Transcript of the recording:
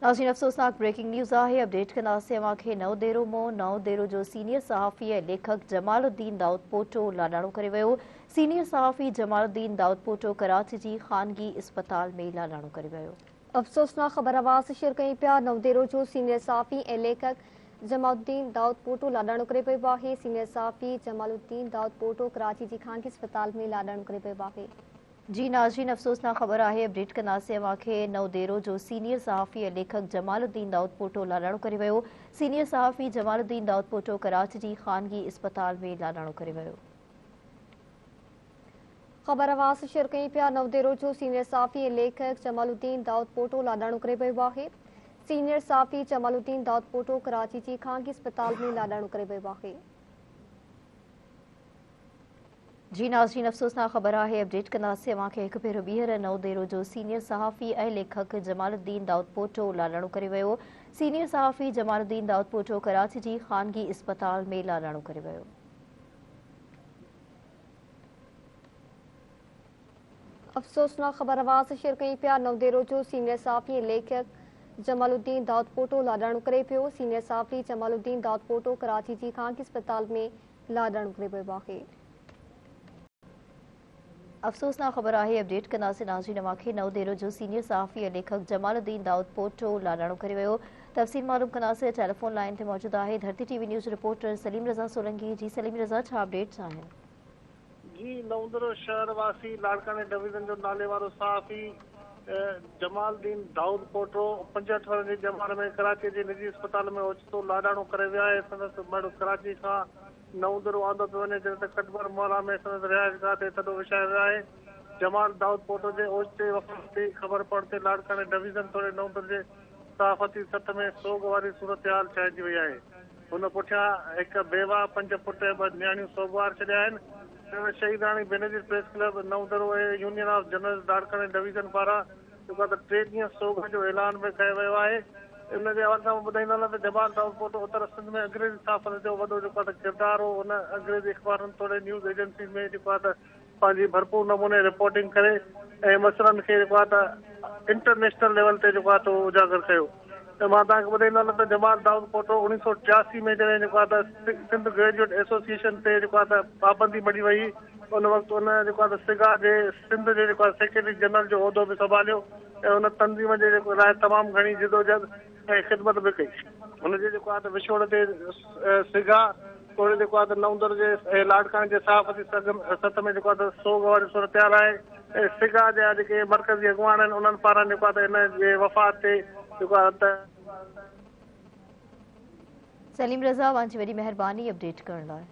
नाज़रीन अफ़सोसनाक breaking news है। Update कंदासीं अव्हांखे नओं देरो मों नओं देरो जो सीनियर सहाफ़ी ऐं लेखक जमालुद्दीन दाऊद पोटो लाॾाणो करे वियो। सीनियर सहाफ़ी जमालुद्दीन दाऊद पोटो कराची जी ख़ानगी इस्पताल में लाॾाणो करे वियो। अफ़सोसनाक ख़बर आवाज़ शेयर कई पिया। नओं देरो जो सीनियर सहाफ़ी ऐं लेखक जमालुद्दीन दाऊद पोटो लाॾाणो करे पियो आहे। सीनियर सहाफ़ी जमालुद्दीन दाऊद पोटो कराची जी ख़ानगी इस्पताल में लाॾाणो करे पियो आहे। जी नाज़रीन अफ़सोसनाक ख़बर है। अपडेट कंदासीं अव्हांखे नओं देरो जो सीनियर सहाफ़ी ऐं लेखक जमालुद्दीन दाऊद पोटो लाॾाणो करे वियो। सीनियर सहाफ़ी जमालुद्दीन दाऊद पोटो कराची जी ख़ानगी इस्पताल में लाॾाणो करे वियो। ख़बर आवाज़ शेयर कई पिया। नओं देरो जो सीनियर सहाफ़ी ऐं लेखक जमालुद्दीन दाऊद पोटो लाॾाणो करे पियो आहे। सीनियर सहाफ़ी जमालुद्दीन दाऊद पोटो कराची जी ख़ानगी इस्पताल में लाॾाणो करे पियो आहे। जी नाज़रीन अफ़सोसनाक ख़बर है। अपडेट कंदासीं अव्हांखे हिकु भेरो ॿीहर नओं देरो जो सीनियर सहाफ़ी ऐं लेखक जमालुद्दीन दाऊद पोटो लाॾाणो करे वियो। सीनियर सहाफ़ी जमालुद्दीन दाऊद पोटो कराची जी ख़ानगी इस्पताल में लाॾाणो करे वियो। अफ़सोसनाक ख़बर आवाज़ शेयर कई पिया। नओं देरो जो सीनियर सहाफ़ी ऐं लेखक जमालुद्दीन दाऊद पोटो लाॾाणो करे पियो। सीनियर सहाफ़ी जमालुद्दीन दाऊद पोटो कराची जी ख़ानगी इस्पताल में लाॾाणो करे पियो आहे। अफ़सोसनाक ख़बर है। अपडेट कंदासीं नाज़रीन अव्हांखे नओं देरो जो सीनियर सहाफ़ी ऐं लेखक जमालुद्दीन दाऊद पोटो लाॾाणो करे वियो। तफ़सील मालूम कंदासीं। टेलीफोन लाइन ते मौजूदु आहे धरती टीवी न्यूज़ रिपोर्टर सलीम रज़ा सोलंकी। जी सलीम रज़ा, छा अपडेट्स आहिनि? जी नओं देरो शहर वासी लाड़काने डिवीज़न जो नाले वारो सहाफ़ी जमालुद्दीन दाऊद पोटो 65 वर्षनि जी उमिरि में कराची जे निजी अस्पताल में ओचितो लाॾाणो करे विया आहे। संदसि मड़ कराची खां नओं देरो आंदो पियो वञे जॾहिं त कटबर मोहल्ला में संदसि रिहाइशगाह ते थधो विछायो वियो आहे। जमाल दाऊद पोटो जे ओचिते वफ़ात ते ख़बर पड़ते लाड़काने डिवीज़न तोड़े नओं दर्जे सहाफ़ती सथ में सोग वारी सूरत हाल छाइजी वई आहे। हुन पुठियां हिकु बेवा 5 पुट ऐं 2 न्याणियूं सोगवार छॾिया आहिनि। शहीदाणी बेनज़ीर प्रेस क्लब नओं दरो ऐं union of general Larkana division पारां जेको आहे 3 ॾींहं सोग जो ऐलान बि कयो वियो आहे। इन जे हवाले सां ॿुधाईंदा त जमाल दाऊद पोटो उत्तर सिंध में अंग्रेज़ी सहाफ़त जो वॾो जेको आहे किरदारु हो। हुन अंग्रेज़ी अख़बारनि तोड़े न्यूज़ एजेंसी में जेको आहे त पंहिंजी भरपूर नमूने रिपोर्टिंग करे ऐं मसइलनि खे जेको आहे त इंटरनेशनल लेवल ते जेको आहे त उजागर कयो। त मां तव्हांखे ॿुधाईंदुमि त जमाल दाऊद पोटो 1983 में जॾहिं जेको आहे त सिंध ग्रेजुएट एसोसिएशन ते जेको आहे त पाबंदी मड़ी वई उन वक़्तु उन जेको आहे त सिगा जे सिंध जे जेको आहे सेक्रेटरी जनरल जो उहिदो बि संभालियो ऐं उन तंज़ीम जे जेको लाइ तमामु घणी जिदोजहद ऐं ख़िदमत बि कई। हुनजे जेको आहे त विछोड़ ते सिगा थोरे जेको आहे त नओं दर्जे ऐं लाड़काने जे सहाफ़ती सथ में जेको आहे त सोग वारी सूरत हाल आहे। ऐं सिगा जा जेके मरकज़ी अॻुवान आहिनि उन्हनि पारां जेको आहे त इन जे वफ़ात ते जेको आहे त सलीम रज़ा, अव्हांजी वॾी महिरबानी अपडेट करण लाइ।